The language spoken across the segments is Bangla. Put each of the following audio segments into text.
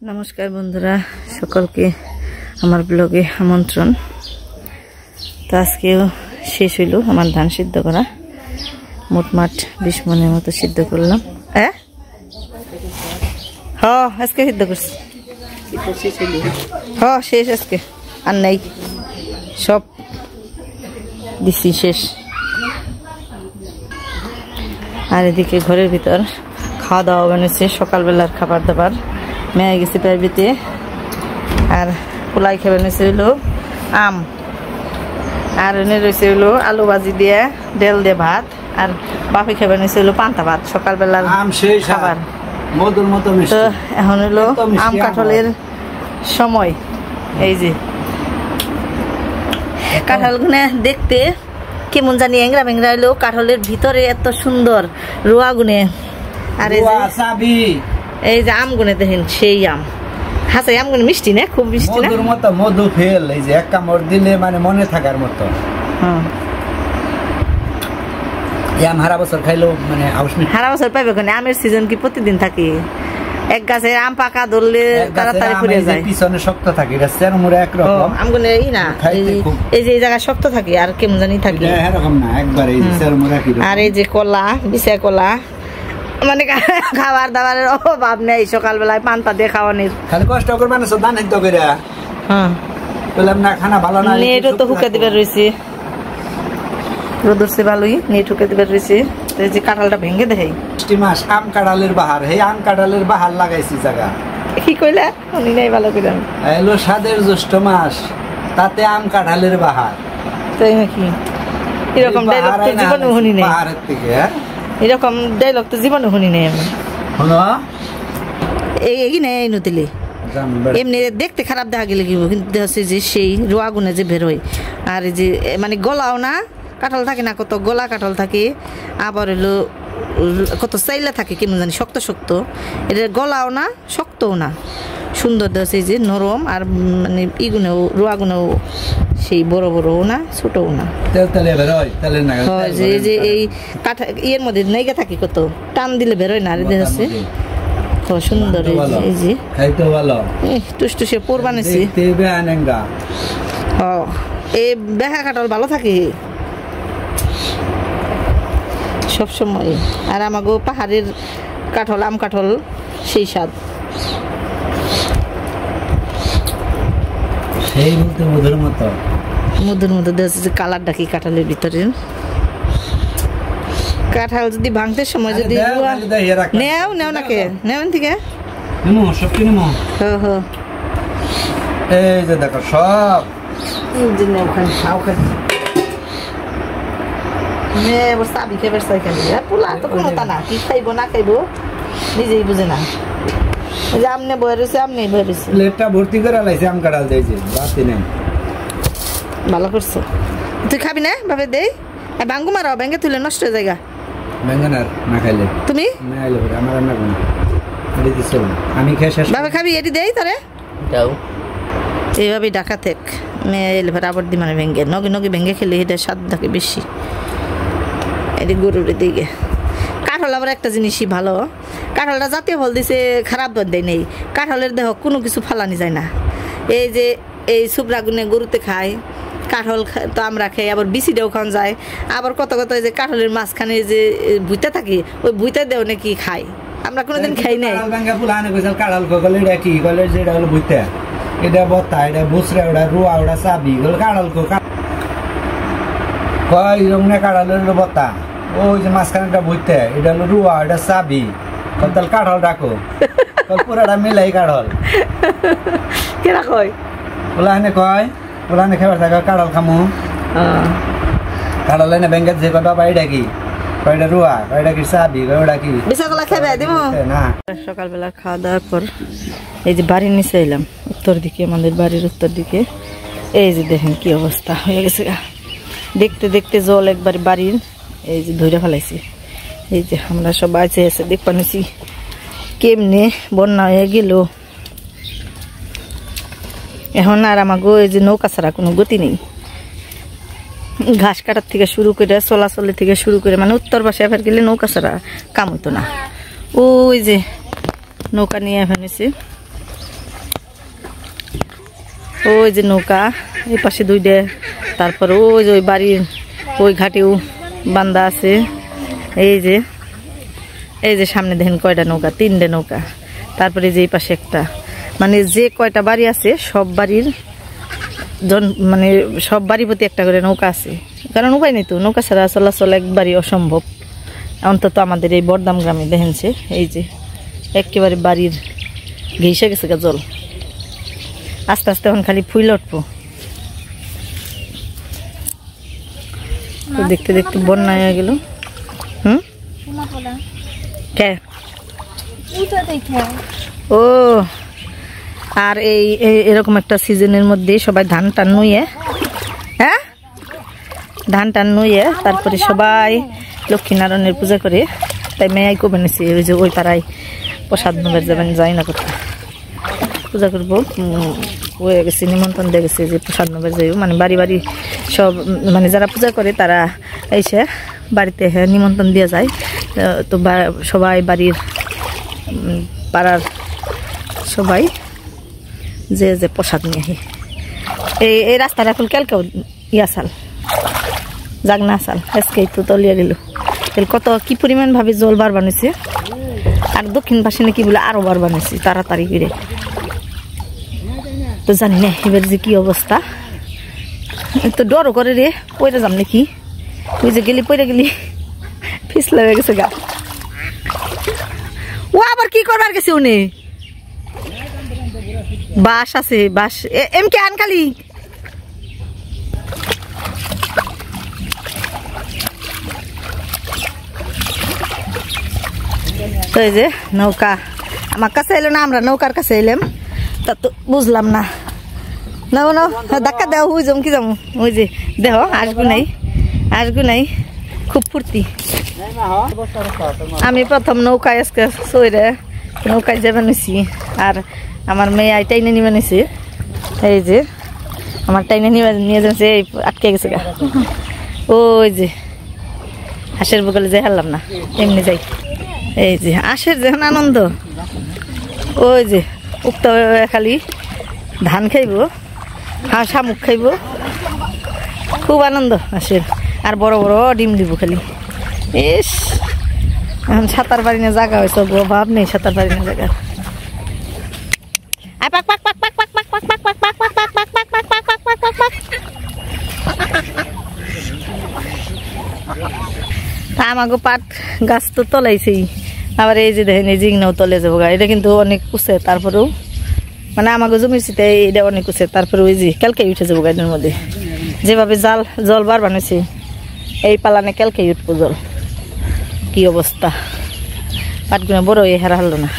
नमस्कार बंधुरा सकलके आमार ब्लगे आमंत्रण। तो आज के शेष हইল आमार धान सिद्ध करा मोटमाट 20 मनेर मतो सिद्ध करलाम। हाँ आज के सिद्ध करছি। हाँ शेष आज के আর নাই সব দিছি শেষ। আর এদিকে ঘরের ভিতর খাওয়া দাওয়া বানাইছে সকাল বেলার খাবার দাবার। মেয়ে গেছে প্রাইভেটে আর পোলাই খেয়ে বানাইছে হলো আম আর এনে রয়েছে হলো আলু ভাজি দিয়ে ডাল দিয়ে ভাত আর বাপি খেয়ে বানাইছে হলো পান্তা ভাত সকাল বেলার আম শেষ খাবার মধুর মতো মিষ্টি। তো এখন হলো আম কাঁঠালের সময়। এই যে কাঁঠালগুলো দেখতে কেমন জানি এংরা বেংরা হলো কাঁঠালের ভিতরে এত সুন্দর রোয়া গুনে। আর এই যে আম গুনে দেখেন সেই আম হাসে আম গুনে মিষ্টি না খুব মিষ্টি না মধুর মতো মধু ফেল। এই যে এক কামড় দিলে মানে মনে থাকার মতো। হ্যাঁ আম হারা বছর খাইলো মানে হারা বছর পাইবে কোন আমের সিজন কি প্রতিদিন থাকে? এক গাছে আম পাকা ধরলে তাড়াতাড়ি পড়ে যায় পিছনে শক্ত থাকে এটা চেরমুরে এক রকম আমগুলো এই না এই যে এই জায়গা শক্ত থাকে আর কেমন জানি থাকে এরকম না একবার এই যে চেরমুরে কি আর এই যে কলা বিছা কলা মানে খাবার দাবারের অভাব নেই সকাল বেলায় পান্তা দিয়ে খাওয়ানোর খালি কষ্ট করবে না সব দান হিদ্ধ করে। হ্যাঁ বললাম না খানা ভালো না নেটও তো হুকে দিবার রয়েছে রোদরছে ভালোই নেট হুকে দিবার রয়েছে। এই যে কাঁঠালটা ভেঙে দেয় মাস আম কাঁঠালের বাহার হে আম কাঁঠালের বাহার লাগাইছি জায়গা কি কইলা উনি নাই ভালো করে এলো সাদের জ্যৈষ্ঠ মাস তাতে আম কাঁঠালের বাহার তাই নাকি? এরকম ডায়লগ তো জীবনে শুনি নাই বাহারের থেকে এরকম ডায়লগ তো জীবনে শুনি নাই আমি শোনো এই নেই নতিলে এমনি দেখতে খারাপ দেখা গেলে কি কিন্তু হচ্ছে যে সেই রোয়া গুনে যে বের হয় আর এই যে মানে গলাও না কাঁঠাল থাকে না কত গলা কাঁঠাল থাকে আবার হলো কত চাইলা থাকে কেমন জানি শক্ত শক্ত এটা গলাও না শক্তও না সুন্দর দেওয়া যে নরম আর মানে ইগুনেও রোয়াগুনেও সেই বড় বড়ও না ছোটও না যে এই কাঠা ইয়ের মধ্যে নেগে থাকে কত টান দিলে বেরোয় না আর এদের হচ্ছে সুন্দর এই যে টুসটুসে পোর বানিয়েছি। এই বেহা কাঁঠাল ভালো থাকে সব সময় আর আমাগো পাহাড়ের কাঁঠাল আম কাঁঠাল সেই স্বাদ সেই বলতে মধুর মতো মধুর মতো দেখছি যে কালারটা কি কাঁঠালের ভিতরে কাঁঠাল যদি ভাঙতে সময় যদি নেও নেও নাকে নেও থেকে নেমো সব কি নেমো হ্যাঁ এই যে দেখো সব এই যে নেও খান খাও খান সাবি খেয়ে খালি পোলা তো কোনো তা না কি খাইবো না খাইবো নিজেই বুঝে না যে আমনে বয়ে রয়েছে আমনে বয়ে রয়েছে প্লেটটা ভর্তি করে লাইছে আম কাঁঠাল দিয়েছে বাতি নেই ভালো করছো। তুই খাবি না ভাবে দেই বাঙ্গু মারাও ব্যাঙ্গে তুলে নষ্ট হয়ে জায়গা ব্যাঙ্গে না খাইলে তুমি না আইলে আমার রান্না করো এটি দিছ আমি খেয়ে শেষ বাবা খাবি এটি দেই তোরে দাও এইভাবে ডাকা থেক মেয়ে এলে আবার দি মানে ব্যাঙ্গে নগে নগে ব্যাঙ্গে খেলে এটা স্বাদ থাকে বেশি এটি গরুর দিকে। কাঁঠাল আবার একটা জিনিসই ভালো কাঁঠালটা জাতীয় ফল দিছে খারাপ দেয় নেই কাঁঠালের দেহ কোনো কিছু ফালানি যায় না। এই যে এই সুবরা গুনে গরুতে খায় কাঁঠাল তো আমরা খাই আবার বিচিটাও খাওয়া যায় আবার কত কত যে কাঁঠালের মাঝখানে যে ভুইতে থাকে ওই ভুইতে দেও নাকি খাই আমরা কোনোদিন খাই নাই। কাঁঠাল এটা কি বলে যেটা হলো ভুইতে এটা বত্তা এটা বুসরা ওটা রুয়া ওটা চাবি কাঁঠাল কয় রঙে কাঁঠালের বত্তা ওই যে মাঝখানেটা ভুইতে এটা হলো রুয়া এটা চাবি তাহলে কাঁঠাল ডাকো পুরাটা মিলাই কাঁঠাল কেনা কয় ওলা এনে কয় ওলা এনে খেবার থাকে কাঁঠাল খামো কাঁঠাল এনে ব্যাংকের যে কটা পাই ডাকি কয়টা রুয়া কয়টা কি চাবি কয়টা কি বিশাকলা খেবে দিব না। সকালবেলা খাওয়া দাওয়ার পর এই যে বাড়ির নিচে এলাম উত্তর দিকে আমাদের বাড়ির উত্তর দিকে এই যে দেখেন কি অবস্থা হয়ে গেছে দেখতে দেখতে জল একবার বাড়ির এই যে ধরে ফেলাইছি। এই যে আমরা সব আছে এসে দেখ পানিছি কেমনে বন্যা হয়ে গেল এখন আর আমাগো এই যে নৌকা ছাড়া কোনো গতি নেই ঘাস কাটার থেকে শুরু করে চলাচলের থেকে শুরু করে মানে উত্তর পাশে ফের গেলে নৌকা ছাড়া কাম হইতো না। ওই যে নৌকা নিয়ে ফেলেছি ওই যে নৌকা এই পাশে দুইটা, তারপর ওই যে ওই বাড়ির ওই ঘাটেও বান্দা আছে। এই যে সামনে দেখেন কয়টা নৌকা, 3টে নৌকা। তারপরে যে এই পাশে একটা, মানে যে কয়টা বাড়ি আছে সব বাড়ির মানে সব বাড়ির প্রতি একটা করে নৌকা আছে, কারণ উপায় নেই তো, নৌকা ছাড়া চলাচল একবারই অসম্ভব, অন্তত আমাদের এই বরদাম গ্রামে দেখেনছে। এই যে একেবারে বাড়ির ঘেসে গেছে গা জল, আস্তে আস্তে এখন খালি ফুল উঠবো। দেখতে দেখতে বন্যা হয়ে গেল। ও আর এই এরকম একটা সিজনের মধ্যে সবাই ধান টান নুয়ে, হ্যাঁ ধান টান নুয়ে তারপরে সবাই লক্ষ্মীনারায়ণের পূজা করে। তাই মেয়াই কবে নিছি ওই যে ওই পাড়ায় প্রসাদ নগর যাবেন, যাই না করতে পূজা করবো, হয়ে গেছে নিমন্ত্রণ দিয়ে গেছে যে প্রসাদ নগর যাইব, মানে বাড়ি বাড়ি সব মানে যারা পূজা করে তারা এসে বাড়িতে নিমন্ত্রণ দিয়ে যায়। তো সবাই বাড়ির পাড়ার সবাই যে যে প্রসাদ নিয়ে আহি। এই রাস্তাটা এখন কেলকেও ইয়াসাল যাক না সাল আজকে তো তলিয়ে দিল, কত কি পরিমাণ ভাবে জল বার বানিয়েছে। আর দক্ষিণ পাশে নাকি বলে আরো বার বানিয়েছে তাড়াতাড়ি করে, তো জানি না এবার যে কি অবস্থা। তো ডরও করে রে, পয়রা যাম নাকি, ওই যে গেলি পয়রা গেলি পিছলা হয়ে গেছে গা। ও আবার কি করবার গেছে উনি, বাস আছে বাস এম কে আনকালি। তো এই যে নৌকা আমার কাছে এলো না, আমরা নৌকার কাছে এলাম, তা তো বুঝলাম না। নাও নাও ধাক্কা দেও, ওই যাম কি যাবো, ওই যে দেহ আসবো নাই খুব ফুর্তি। আমি প্রথম নৌকায় আজকে সইরে নৌকায় যাবে নিছি, আর আমার মেয়ে টাইনে নিবে নিছি। এই যে আমার টাইনে নিয়ে যাচ্ছে, আটকে গেছে গা। ওই যে হাঁসের বগলে যাই হারলাম না, এমনি যাই। এই যে হাঁসের যেন আনন্দ, ওই যে উক্ত খালি ধান খাইব, হাঁস শামুক খাইব, খুব আনন্দ হাঁসের। আর বড় বড় ডিম দিব খালি। ইস এখন সাঁতার পারি না জায়গা হয়েছে, অভাব নেই সাঁতার পারি না জায়গা। আমাকে পাট গাছ তো তলাইছেই, আবার এই যে দেখেন এই জিংনাও তলে যাবো গা। এটা কিন্তু অনেক উঁচে, তারপরেও মানে আমাকে জমির চিতে এটা অনেক উঁচে, তারপরে ওই যে ক্যালকে উঠে যাবো গাড়ির মধ্যে। যেভাবে জল বার বানিয়েছে এই পালানে ক্যালকে উঠবো জল। কি অবস্থা, পাটগুলো বড় হয়ে হেরা হলো না।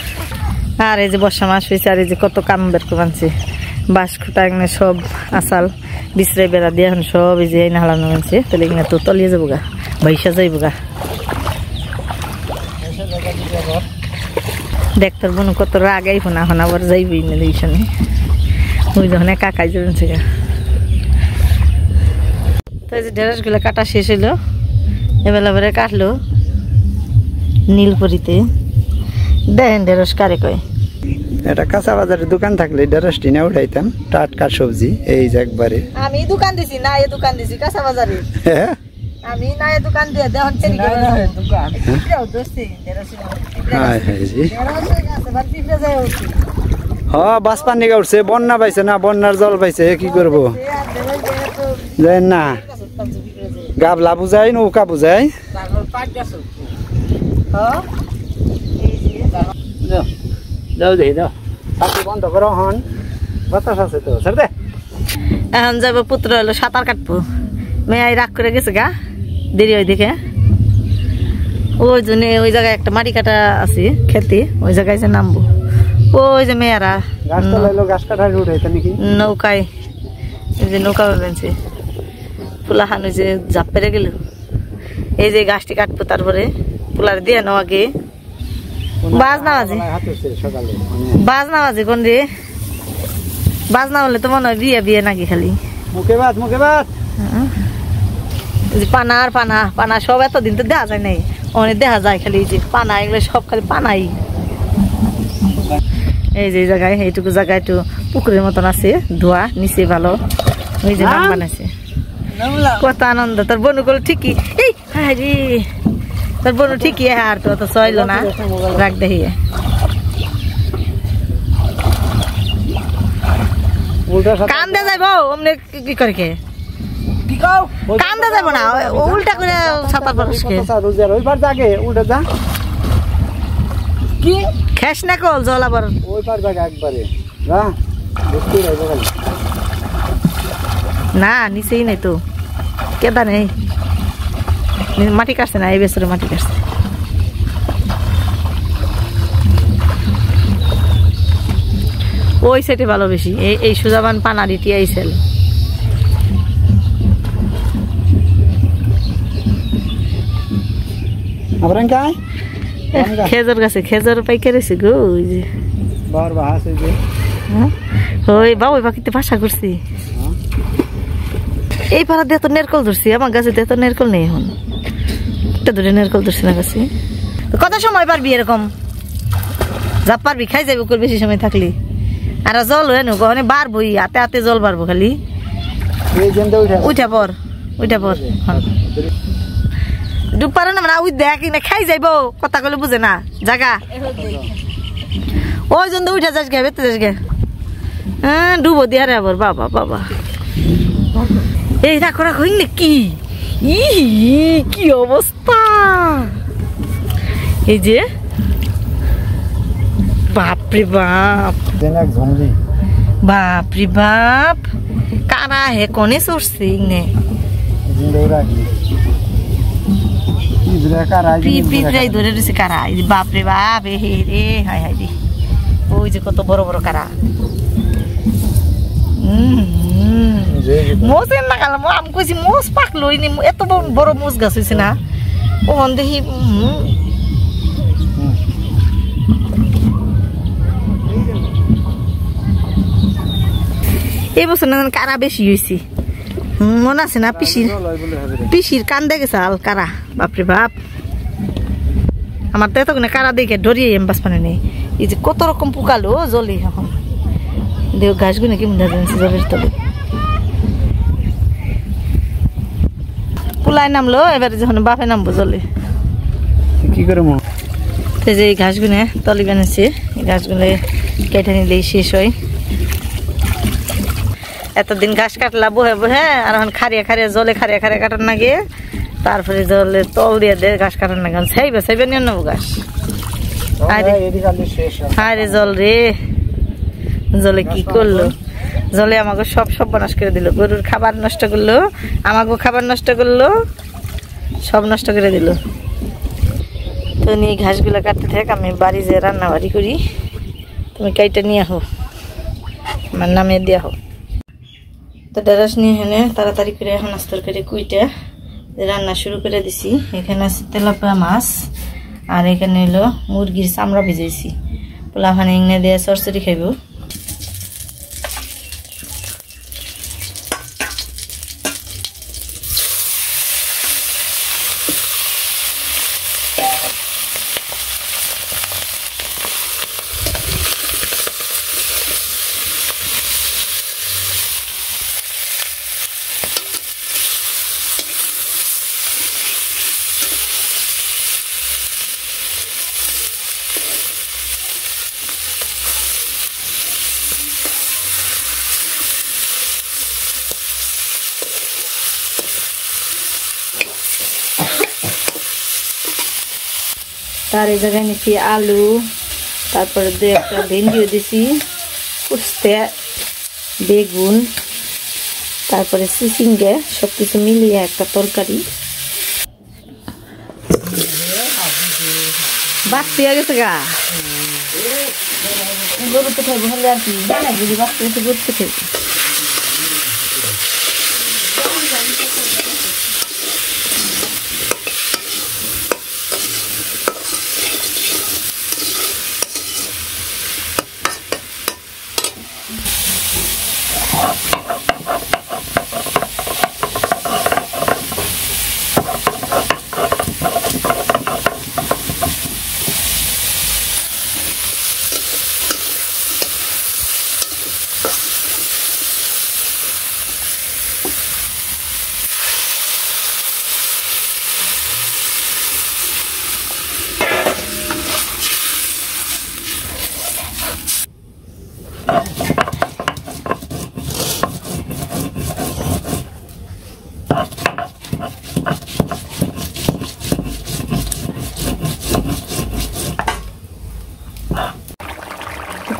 আর এই যে বর্ষা মাস হয়েছে, আর এই যে কত কাম বের করে আনছে, বাঁশ খুঁটা এখানে সব আসাল বিশ্রাই বেড়া দিয়ে এখন সব এই যে না হালানো আনছে। তাহলে এখানে তো তলিয়ে যাবো গা, ভাইসা যাইব গা। দেখতার বোন কত রাগাই ফোনা এখন আবার যাইবই না এইখানে, ওই যখন কাকাই যাবেন সে গা। তো এই যে ঢেঁড়স গুলো কাটা শেষ হইলো, এবেলা বেড়ে কাটলো নীলপরিতে। দেখেন ঢেঁড়স কারে কয়, এটা কাঁচা বাজারের দোকান থাকলে ঢেঁড়সটি না উঠাইতাম, টাটকা সবজি। এই যে একবারে আমি দোকান দিছি না, এ দোকান দিছি কাঁচা বাজারে, আমি না এ দোকান দিয়ে দেখুন চেরি করে দোকান পিঁপড়াও দোস্তি ঢেঁড়স হ্যাঁ বাস পানি উঠছে, বন্যা পাইছে না, বন্যার জল পাইছে, কি করবো জানেন না। গাবলা বুঝাই, নৌকা বুঝাই, যাও দেখি যাও বন্ধ করো হন, বাতাস আছে তো স্যার দে। এখন যাবো পুত্র হলো সাঁতার কাটবো, মেয়ে রাগ করে গেছে গা, দেরি হয় দেখে। ওই জন্য ওই জায়গায় একটা মাটি কাটা আছে খেতে, ওই জায়গায় যে নামবো। ওই যে মেয়েরা নৌকায়, এই যে নৌকা বেঁধেছে ফুলাহান, ওই যে ঝাপ পেরে গেল। এই যে গাছটি কাটবো, তারপরে ফুলার দিয়ে নেওয়া আগে বাজনা বাজে কোন রে, বাজনা বললে তো মনে হয় বিয়ে বিয়ে নাকি খালি মুখে ভাত পানা আর পানা পানা সব এতদিন তো দেখা যায় নাই, অনেক দেখা যায় খালি যে পানা, এগুলো সব খালি পানাই। এই যে জায়গায় এইটুকু জায়গায় একটু পুকুরের মতন আছে ধোয়া নিচে ভালো ওই যে নাম বানাইছে কত আনন্দ তোর বোন গুলো ঠিকই এই আরে তোর বোন ঠিকই আর তো সইল না রাখ দেখিয়ে কান্দে যাইব অমনে কি করে কে কান্দে যাইব না উল্টা করে ছাতা পরস্কে ওইবার জাগে উল্টা যা কি খেস না কল জল আবার ওই পার জায়গা একবারে না দেখতে রাইবো খালি না নিচেই নেই তো কেদা নেই মাটি কাটছে না এই বেসরে মাটি কাটছে ওই সাইডে ভালো বেশি এই সুজাবান পানারি টিয়াই সেল আবার কাই খেজুর গাছে খেজুর পাইকারেছে গো ওই যে বার বাহাস এই যে ওই বাবু বাকিতে ভাষা করছি এই পাড়া দিয়ে তো নেরকল ধরছি আমার গাছে দিয়ে তো নেরকল নেই এখন একটা দূরে নেরকল ধরছি না গাছে কত সময় পারবি এরকম যা পারবি খাই যাবি বেশি সময় থাকলি আর জল হয়ে নো কখনো বাড়বই হাতে হাতে জল বাড়বো খালি উঠা পর ডুব পারে না মানে উই দেখ না খাই যাইব কথা কলে বুঝে না জাগা ওই জন্য উঠা যাস গে বেতে যাস গে হ্যাঁ ডুবো দিয়ে রে আবার বাবা বাবা এই রাখো রাখো কি কি অবস্থা এই যে বাপরে বাপ বাপরে বাপ কারা হে কোনে সরছে নে পিঁপড়াই ধরে রয়েছে কারা বাপরে বাপ হে রে হাই হাই রে ওই যে কত বড় বড় কারা মোজের না কালাম আমি কইছি মোজ পাকলো এত বড় মোজ গাছ হয়েছে না ওখান দেখি এই বছর না কারা বেশি হয়েছে মনে আছে না পিসির কান্দে গেছে আল কারা বাপরে বাপ আমার তো এত কারা দেখে ডরিয়ে বাস পানে নেই এই যে কত রকম পোকালো জলে এখন দেখ ঘাসগুলো কেমন যাচ্ছে জলের তলে পোলায় নামলো এবারে যখন বাপে নামবো জলে কি করে যে এই ঘাসগুলো তলি বানাচ্ছে এই ঘাসগুলো কেটে নিলেই শেষ হয় এতদিন ঘাস কাটলা বহে বহে আর এখন খারিয়া খারিয়া জলে খারিয়া খারিয়া কাটার না গিয়ে তারপরে জলে তল দিয়ে দে ঘাস কাটার না গেল সেইবে নিয়ে নেবো ঘাস আরে জল রে জলে কি করলো জলে আমাকে সব সর্বনাশ করে দিল গরুর খাবার নষ্ট করলো আমাকেও খাবার নষ্ট করলো সব নষ্ট করে দিল তো নিয়ে ঘাসগুলো কাটতে থাক আমি বাড়ি যে রান্না বাড়ি করি তুমি কাইটা নিয়ে আহো আমার নামে দিয়ে আহো তো ঢেঁড়স নিয়ে এখানে তাড়াতাড়ি করে এখন আস্তর করে কুইটা রান্না শুরু করে দিছি এখানে আছে তেলাপিয়া মাছ আর এখানে হলো মুরগির চামড়া ভিজাইছি পোলাপানি এনে দিয়ে চরচরি খাইব তার এই জায়গায় নিচ্ছি আলু তারপরে দু একটা ভেন্ডিও দিছি উস্তে বেগুন তারপরে চিচিঙ্গা সব কিছু মিলিয়ে একটা তরকারি বাড়তি হয়ে গেছে গা গরু তো খাইব হলে আর কি যদি বাড়তি গেছে গরু তো খাইব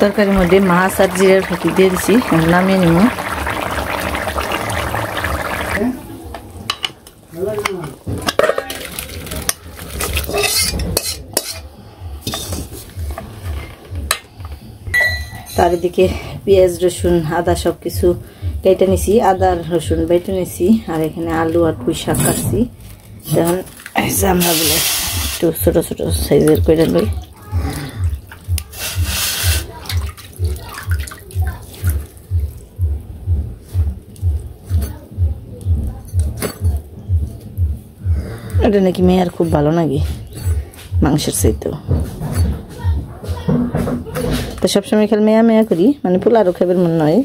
তরকারির মধ্যে মাছ আর জিরার ফাঁকি দিয়ে দিছি, নামিয়ে নিব। তার এদিকে পেঁয়াজ রসুন আদা সব কিছু কেটে নিছি, আদা রসুন বেটে নিছি, আর এখানে আলু আর পুঁই শাক কাটছি। এখন আমরা বলে একটু ছোট ছোট সাইজের করে লই। এটা নাকি মেয়ের খুব ভালো নাকি মাংসের চাইতেও, তো সবসময় খেলে মেয়া মেয়া করি, মানে পোলারও খাবার মন নয়,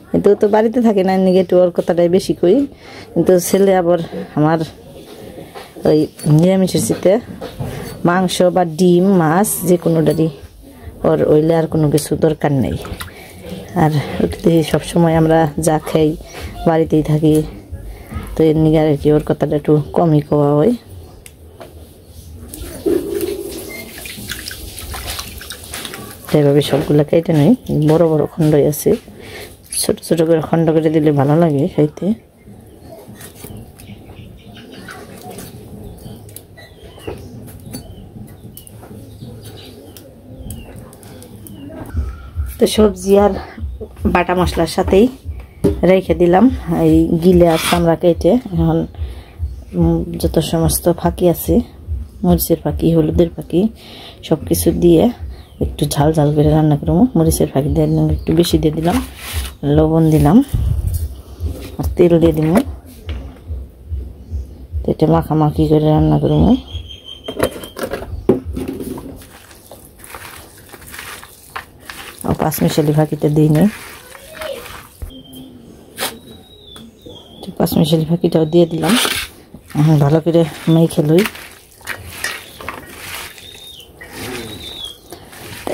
কিন্তু তো বাড়িতে থাকে না, নিগে একটু ওর কথাটাই বেশি কই। কিন্তু ছেলে আবার আমার ওই নিরামিষের চাইতে মাংস বা ডিম মাছ যে কোনোটারই ওর ওইলে আর কোনো কিছু দরকার নেই। আর ওটাতে সবসময় আমরা যা খাই বাড়িতেই থাকি, তো এর নিগে আর কি ওর কথাটা একটু কমই খাওয়া হয়। এভাবে সবগুলো কেটে নেই, বড় বড় খন্ডই আছে, ছোট ছোট করে খন্ড করে দিলে ভালো লাগে খাইতে। তো সবজি আর বাটা মশলার সাথেই রেখে দিলাম এই গিলে আর চামড়া কেটে। এখন যত সমস্ত ফাঁকি আছে, মরিচের ফাঁকি, হলুদের ফাঁকি, সব কিছু দিয়ে একটু ঝাল ঝাল করে রান্না করবো। মরিচের ফাঁকি দিয়ে একটু বেশি দিয়ে দিলাম, লবণ দিলাম আর তেল দিয়ে দিব। এটা মাখামাখি করে রান্না করবো। আর 5 মিশালি ফাঁকিটা দিই নি, 5 মিশালি ফাঁকিটাও দিয়ে দিলাম। এখন ভালো করে মেখে লই।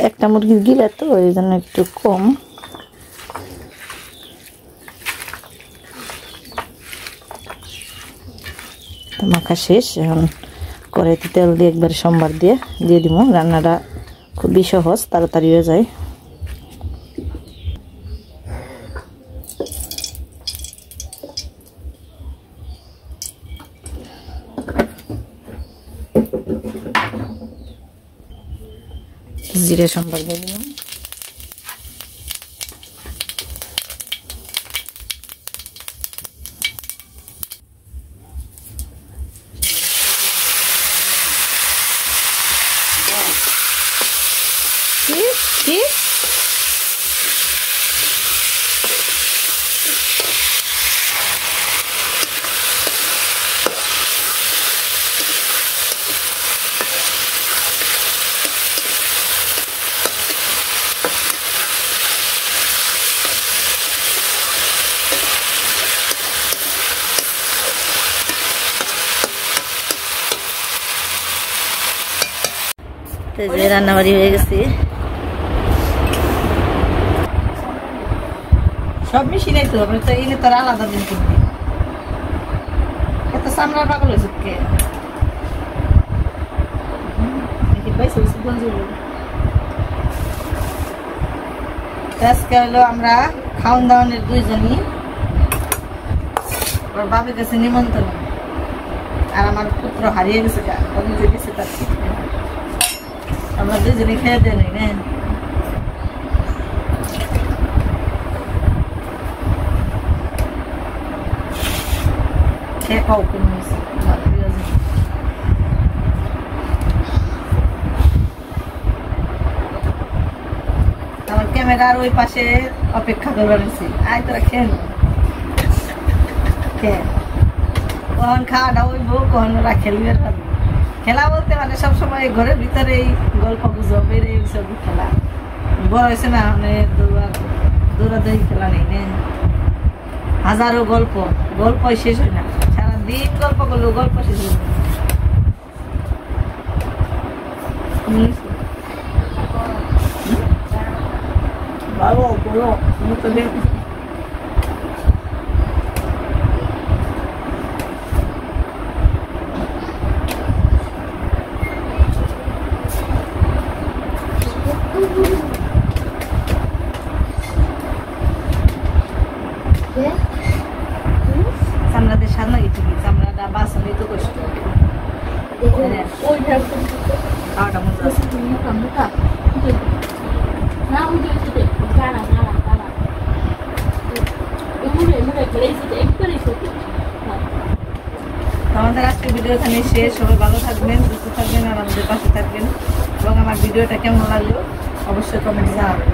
একটা মুরগির গিলা তো ওই জন্য একটু কম। তো মাখা শেষ, এখন কড়াইতে তেল দিয়ে একবার সোমবার দিয়ে দিব। রান্নাটা খুবই সহজ, তাড়াতাড়ি হয়ে যায়। জিরে সম্বার দিয়ে দিলাম। কি রান্নাবাড়ি হয়ে গেছে, সব মেশিনে তো এনে তোর আলাদা দিন কিনবি। এত সামলার পাগল হয়েছে কে আজকে হলো আমরা খাওয়ান দাওয়ানের দুইজনই, ওর বাপের কাছে নিমন্ত্রণ। আর আমার পুত্র হারিয়ে গেছে, যে গেছে তার ঠিক নেই, আমরা দুজনে খেয়ে দেয় নাই না। খেয়ে খাও কোনো আমার ক্যামেরার ওই পাশে অপেক্ষা করবার আছে, আয় তোরা খেয়ে নো, কখন খাওয়াটা ওইব, কখন ওরা খেলবে। খেলা বলতে মানে সবসময় ঘরের ভিতরে গল্প গুজব এইসব খেলা। বড় হয়েছে না, মানে দৌড়াদৌড়ি খেলা নেই না, হাজারো গল্প, গল্পই শেষ হয় না। সারাদিন গল্প করলেও গল্প শেষ হয় না। ভালো বলো তুমি তো দেখ ভিডিও এখানে শেষ। সবাই ভালো থাকবেন, সুস্থ থাকবেন আর আমাদের পাশে থাকবেন। এবং আমার ভিডিওটা কেমন লাগলো অবশ্যই কমেন্টে জানাবেন।